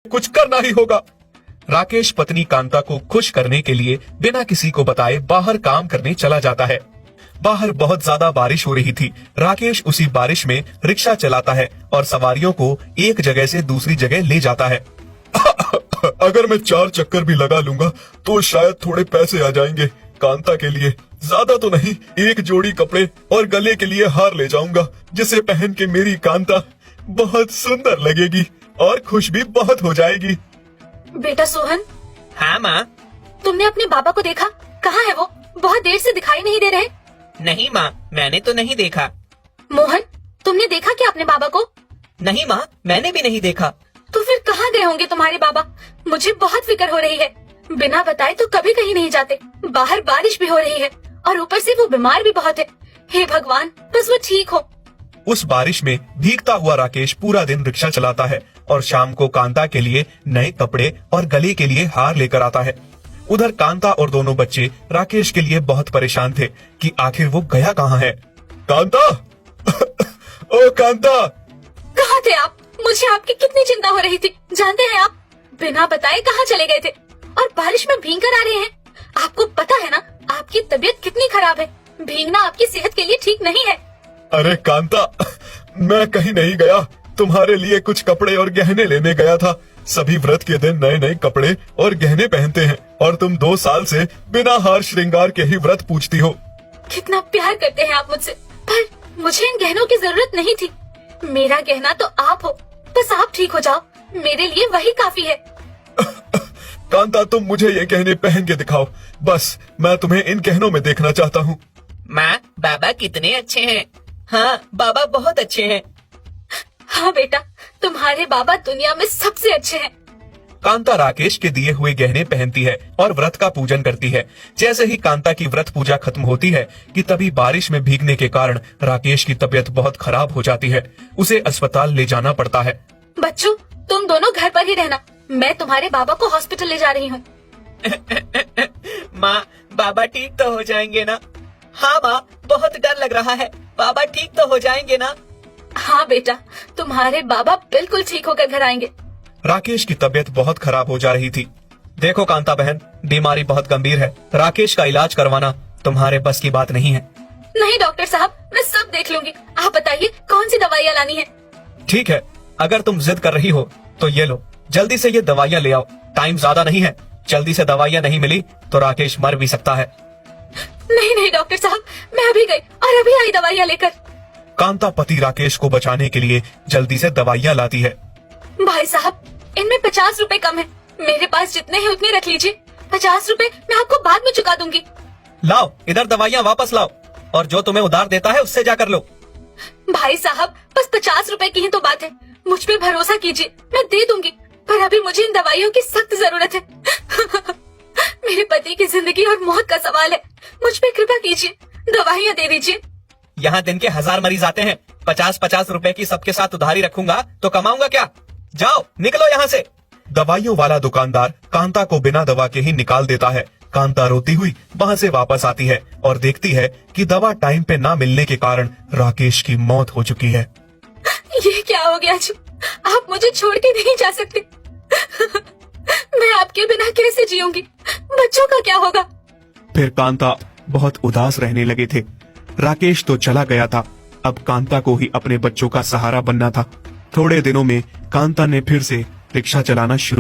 कुछ करना ही होगा। राकेश पत्नी कांता को खुश करने के लिए बिना किसी को बताए बाहर काम करने चला जाता है। बाहर बहुत ज्यादा बारिश हो रही थी। राकेश उसी बारिश में रिक्शा चलाता है और सवारियों को एक जगह से दूसरी जगह ले जाता है। अगर मैं 4 चक्कर भी लगा लूंगा तो शायद थोड़े पैसे आ जाएंगे। कांता के लिए ज्यादा तो नहीं, एक जोड़ी कपड़े और गले के लिए हार ले जाऊंगा, जिसे पहन के मेरी कांता बहुत सुंदर लगेगी और खुश भी बहुत हो जाएगी। बेटा सोहन। हाँ माँ। तुमने अपने बाबा को देखा? कहाँ है वो? बहुत देर से दिखाई नहीं दे रहे। नहीं माँ, मैंने तो नहीं देखा। मोहन, तुमने देखा क्या अपने बाबा को? नहीं माँ, मैंने भी नहीं देखा। तो फिर कहाँ गए होंगे तुम्हारे बाबा? मुझे बहुत फिक्र हो रही है। बिना बताए तो कभी कहीं नहीं जाते। बाहर बारिश भी हो रही है और ऊपर से वो बीमार भी बहुत है। हे भगवान, बस वो ठीक हो। उस बारिश में भीगता हुआ राकेश पूरा दिन रिक्शा चलाता है और शाम को कांता के लिए नए कपड़े और गले के लिए हार लेकर आता है। उधर कांता और दोनों बच्चे राकेश के लिए बहुत परेशान थे कि आखिर वो गया कहाँ है। कांता! ओ कांता! कहाँ थे आप? मुझे आपकी कितनी चिंता हो रही थी। जानते हैं आप, बिना बताए कहाँ चले गए थे और बारिश में भीग कर आ रहे हैं। आपको पता है ना, आपकी तबीयत कितनी खराब है। भीगना आपकी सेहत के लिए ठीक नहीं है। अरे कांता, मैं कहीं नहीं गया। तुम्हारे लिए कुछ कपड़े और गहने लेने गया था। सभी व्रत के दिन नए नए कपड़े और गहने पहनते हैं और तुम 2 साल से बिना हार श्रृंगार के ही व्रत पूजती हो। कितना प्यार करते हैं आप मुझसे, पर मुझे इन गहनों की जरूरत नहीं थी। मेरा गहना तो आप हो, बस आप ठीक हो जाओ, मेरे लिए वही काफी है। कांता, तुम मुझे ये गहने पहन के दिखाओ। बस मैं तुम्हें इन गहनों में देखना चाहता हूँ। माँ, बाबा कितने अच्छे हैं। हाँ, बाबा बहुत अच्छे हैं। हाँ बेटा, तुम्हारे बाबा दुनिया में सबसे अच्छे हैं। कांता राकेश के दिए हुए गहने पहनती है और व्रत का पूजन करती है। जैसे ही कांता की व्रत पूजा खत्म होती है कि तभी बारिश में भीगने के कारण राकेश की तबीयत बहुत खराब हो जाती है। उसे अस्पताल ले जाना पड़ता है। बच्चों, तुम दोनों घर पर ही रहना, मैं तुम्हारे बाबा को हॉस्पिटल ले जा रही हूँ। माँ, बाबा ठीक तो हो जाएंगे ना? हाँ माँ, बहुत डर लग रहा है। बाबा ठीक तो हो जाएंगे ना? हाँ बेटा, तुम्हारे बाबा बिल्कुल ठीक होकर घर आएंगे। राकेश की तबीयत बहुत खराब हो जा रही थी। देखो कांता बहन, बीमारी बहुत गंभीर है। राकेश का इलाज करवाना तुम्हारे बस की बात नहीं है। नहीं डॉक्टर साहब, मैं सब देख लूंगी। आप बताइए कौन सी दवाइयाँ लानी है? ठीक है, अगर तुम जिद कर रही हो तो ये लो, जल्दी से ये दवाइयाँ ले आओ। टाइम ज्यादा नहीं है। जल्दी से दवाइयाँ नहीं मिली तो राकेश मर भी सकता है। नहीं नहीं डॉक्टर साहब, मैं अभी गई और अभी आई दवाइयाँ लेकर। कांता पति राकेश को बचाने के लिए जल्दी से दवाइयाँ लाती है। भाई साहब, इनमें 50 रुपए कम है। मेरे पास जितने हैं उतने रख लीजिए। 50 रुपए मैं आपको बाद में चुका दूंगी। लाओ, इधर दवाइयाँ वापस लाओ और जो तुम्हें उधार देता है उससे जाकर लो। भाई साहब, बस 50 रुपए की ही तो बात है। मुझ पे भरोसा कीजिए, मैं दे दूंगी, पर अभी मुझे इन दवाइयों की सख्त जरूरत है। मेरे पति की जिंदगी और मौत का सवाल है। मुझ पे कृपा कीजिए, दवाइयाँ दे दीजिए। यहाँ दिन के 1000 मरीज आते हैं। 50-50 रुपए की सबके साथ उधारी रखूंगा तो कमाऊंगा क्या? जाओ, निकलो यहाँ से। दवाइयों वाला दुकानदार कांता को बिना दवा के ही निकाल देता है। कांता रोती हुई वहाँ से वापस आती है और देखती है कि दवा टाइम पे ना मिलने के कारण राकेश की मौत हो चुकी है। ये क्या हो गया जी? आप मुझे छोड़ के नहीं जा सकते। मैं आपके बिना कैसे जीऊंगी? बच्चों का क्या होगा? फिर कांता बहुत उदास रहने लगे थे। राकेश तो चला गया था, अब कांता को ही अपने बच्चों का सहारा बनना था। थोड़े दिनों में कांता ने फिर से रिक्शा चलाना शुरू